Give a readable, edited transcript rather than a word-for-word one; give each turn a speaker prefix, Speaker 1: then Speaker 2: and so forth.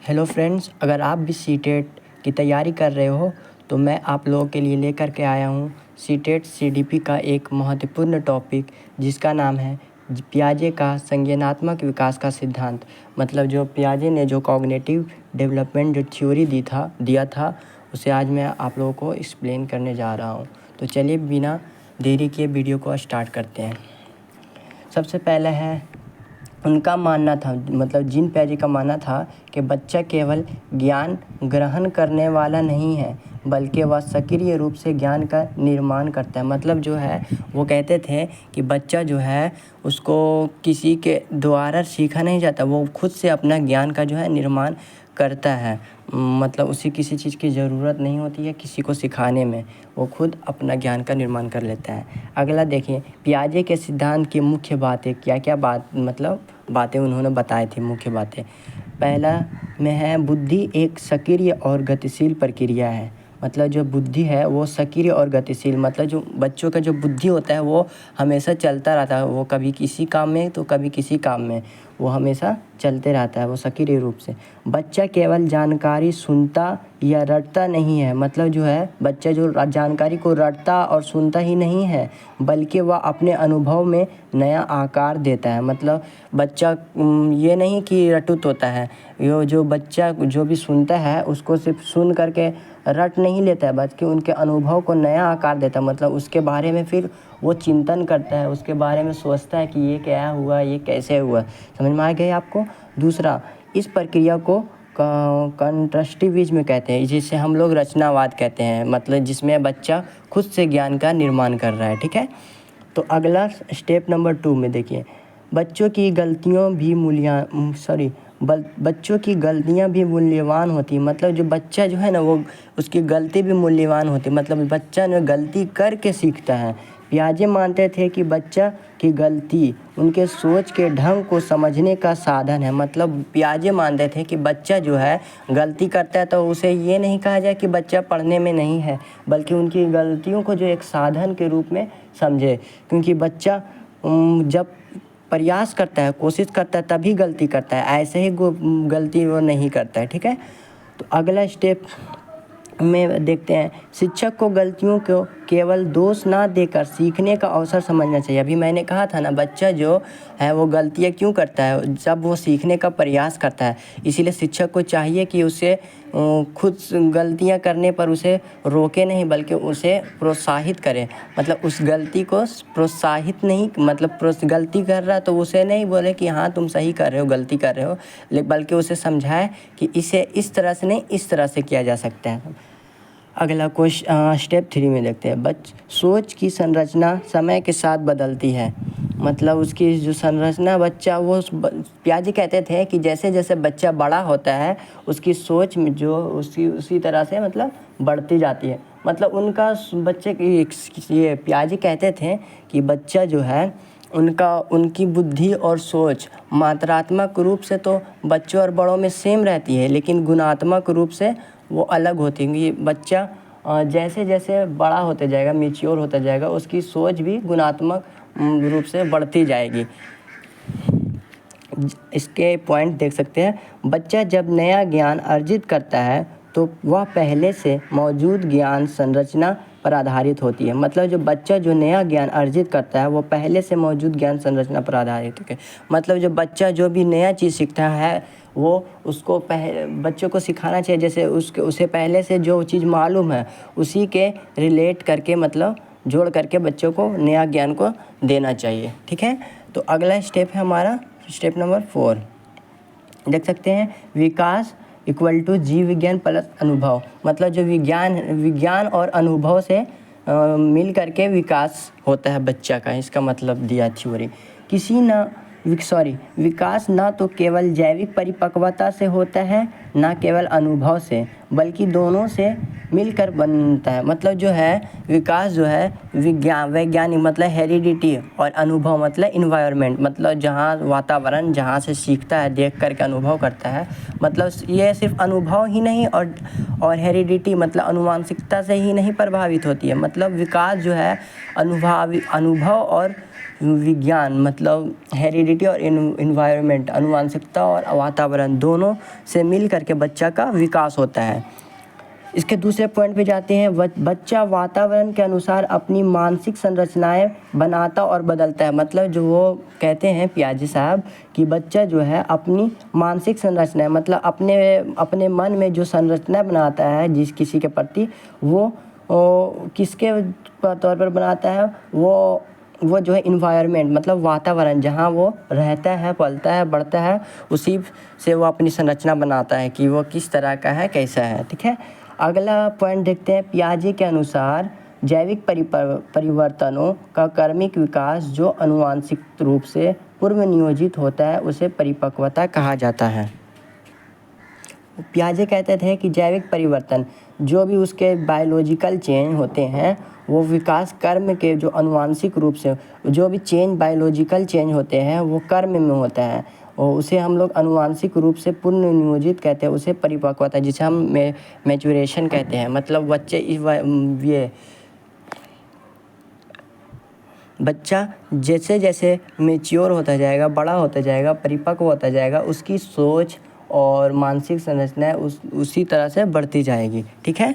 Speaker 1: Hello friends, अगर आप भी सीटेट की तैयारी कर रहे हो तो मैं आप लोगों के लिए लेकर के आया हूँ सीटेट सीडीपी का एक महत्वपूर्ण टॉपिक जिसका नाम है पियाजे का संज्ञानात्मक विकास का सिद्धांत। मतलब जो पियाजे ने जो कॉग्निटिव डेवलपमेंट जो थ्योरी दिया था उसे आज मैं आप लोगों को एक्सप्लेन करने जा रहा हूँ। तो चलिए बिना देरी के वीडियो को स्टार्ट करते हैं। सबसे पहले है उनका मानना था, मतलब जीन पियाजे का मानना था कि बच्चा केवल ज्ञान ग्रहण करने वाला नहीं है बल्कि वह सक्रिय रूप से ज्ञान का निर्माण करता है। मतलब जो है वो कहते थे कि बच्चा जो है उसको किसी के द्वारा सीखा नहीं जाता, वो खुद से अपना ज्ञान का जो है निर्माण करता है। मतलब उसे किसी चीज़ की ज़रूरत नहीं होती है किसी को सिखाने में, वो खुद अपना ज्ञान का निर्माण कर लेता है। अगला देखिए, पियाजे के सिद्धांत की मुख्य बातें क्या क्या बातें उन्होंने बताई थी। मुख्य बातें पहला में है बुद्धि एक सक्रिय और गतिशील प्रक्रिया है। मतलब जो बुद्धि है वो सक्रिय और गतिशील, मतलब जो बच्चों का जो बुद्धि होता है वो हमेशा चलता रहता है। वो कभी किसी काम में तो कभी किसी काम में, वो हमेशा चलते रहता है, वो सक्रिय रूप से। बच्चा केवल जानकारी सुनता या रटता नहीं है। मतलब जो है बच्चा जो जानकारी को रटता और सुनता ही नहीं है बल्कि वह अपने अनुभव में नया आकार देता है। मतलब बच्चा ये नहीं कि रटुत होता है, यो जो बच्चा जो भी सुनता है उसको सिर्फ सुन करके रट नहीं लेता है बल्कि उनके अनुभव को नया आकार देता है। मतलब उसके बारे में फिर वो चिंतन करता है, उसके बारे में सोचता है कि ये क्या हुआ, ये कैसे हुआ। समझ में आ गया आपको। दूसरा, इस प्रक्रिया को कंस्ट्रक्टिविज्म कहते हैं, जिसे हम लोग रचनावाद कहते हैं। मतलब जिसमें बच्चा खुद से ज्ञान का निर्माण कर रहा है। ठीक है, तो अगला स्टेप नंबर 2 में देखिए, बच्चों की गलतियाँ भी मूल्यवान होती है। मतलब जो बच्चा जो है ना वो उसकी गलती भी मूल्यवान होती है। मतलब बच्चा ने गलती करके सीखता है। पियाजे मानते थे कि बच्चा की गलती उनके सोच के ढंग को समझने का साधन है। मतलब पियाजे मानते थे कि बच्चा जो है गलती करता है तो उसे ये नहीं कहा जाए कि बच्चा पढ़ने में नहीं है, बल्कि उनकी गलतियों को जो एक साधन के रूप में समझे। क्योंकि बच्चा जब प्रयास करता है, कोशिश करता है तभी गलती करता है, ऐसे ही गलती वो नहीं करता है। ठीक है, तो अगला स्टेप में देखते हैं, शिक्षक को गलतियों को केवल दोष ना देकर सीखने का अवसर समझना चाहिए। अभी मैंने कहा था ना, बच्चा जो है वो गलतियाँ क्यों करता है, जब वो सीखने का प्रयास करता है। इसीलिए शिक्षक को चाहिए कि उसे खुद गलतियाँ करने पर उसे रोके नहीं बल्कि उसे प्रोत्साहित करे। मतलब उस गलती को प्रोत्साहित नहीं, मतलब गलती कर रहा है तो उसे नहीं बोले कि हाँ तुम सही कर रहे हो, गलती कर रहे हो, बल्कि उसे समझाए कि इसे इस तरह से नहीं इस तरह से किया जा सकता है। अगला क्वेश्चन स्टेप 3 में देखते हैं, सोच की संरचना समय के साथ बदलती है। मतलब उसकी जो संरचना बच्चा वो पियाजे कहते थे कि जैसे जैसे बच्चा बड़ा होता है उसकी सोच में जो उसी तरह से मतलब बढ़ती जाती है। मतलब उनका बच्चे की ये पियाजे कहते थे कि बच्चा जो है उनकी बुद्धि और सोच मात्रात्मक रूप से तो बच्चों और बड़ों में सेम रहती है, लेकिन गुणात्मक रूप से वो अलग होती है। ये बच्चा जैसे जैसे बड़ा होते जाएगा, मैच्योर होता जाएगा, उसकी सोच भी गुणात्मक रूप से बढ़ती जाएगी। इसके पॉइंट देख सकते हैं, बच्चा जब नया ज्ञान अर्जित करता है तो वह पहले से मौजूद ज्ञान संरचना पर आधारित होती है। मतलब जो बच्चा जो नया ज्ञान अर्जित करता है वो पहले से मौजूद ज्ञान संरचना पर आधारित है। मतलब जो बच्चा जो भी नया चीज़ सीखता है वो उसको बच्चों को सिखाना चाहिए, जैसे उसे पहले से जो चीज़ मालूम है उसी के रिलेट करके, मतलब जोड़ करके बच्चों को नया ज्ञान को देना चाहिए। ठीक है, तो अगला स्टेप है हमारा स्टेप नंबर 4। देख सकते हैं, विकास इक्वल टू जीव विज्ञान प्लस अनुभव। मतलब जो विज्ञान और अनुभव से मिल करके विकास होता है बच्चा का, इसका मतलब दिया थ्योरी। विकास ना तो केवल जैविक परिपक्वता से होता है ना केवल अनुभव से, बल्कि दोनों से मिलकर बनता है। मतलब जो है विकास जो है वैज्ञानिक मतलब हेरिडिटी और अनुभव मतलब इन्वायरमेंट, मतलब जहाँ वातावरण जहाँ से सीखता है देख करके अनुभव करता है। मतलब ये सिर्फ अनुभव ही नहीं और हेरिडिटी मतलब अनुवांशिकता से ही नहीं प्रभावित होती है। मतलब विकास जो है अनुभव और विज्ञान मतलब हेरिडिटी और इन्वायरमेंट अनुवांशिकता और वातावरण दोनों से मिल करके बच्चा का विकास होता है। इसके दूसरे पॉइंट पे जाते हैं। बच्चा वातावरण के अनुसार अपनी मानसिक संरचनाएं बनाता और बदलता है। मतलब जो वो कहते हैं पियाजे साहब कि बच्चा जो है अपनी मानसिक संरचनाएं मतलब अपने मन में जो संरचना बनाता है जिस किसी के प्रति वो किसके तौर पर बनाता है, वो जो है इन्वायरमेंट मतलब वातावरण जहाँ वो रहता है, पलता है, बढ़ता है, उसी से वो अपनी संरचना बनाता है कि वो किस तरह का है, कैसा है। ठीक है, अगला पॉइंट देखते हैं। पियाजे के अनुसार जैविक परिवर्तनों का क्रमिक विकास जो आनुवंशिक रूप से पूर्व नियोजित होता है उसे परिपक्वता कहा जाता है। पियाजे कहते थे कि जैविक परिवर्तन जो भी उसके बायोलॉजिकल चेंज होते हैं वो विकास कर्म के जो आनुवंशिक रूप से जो भी बायोलॉजिकल चेंज होते हैं वो कर्म में होता है और उसे हम लोग आनुवंशिक रूप से पूर्ण नियोजित कहते हैं, उसे परिपक्वता जिसे हम मैच्योरेशन कहते हैं। मतलब बच्चा जैसे जैसे मैच्योर होता जाएगा, बड़ा होता जाएगा, परिपक्व होता जाएगा, उसकी सोच और मानसिक संरचना उसी तरह से बढ़ती जाएगी। ठीक है।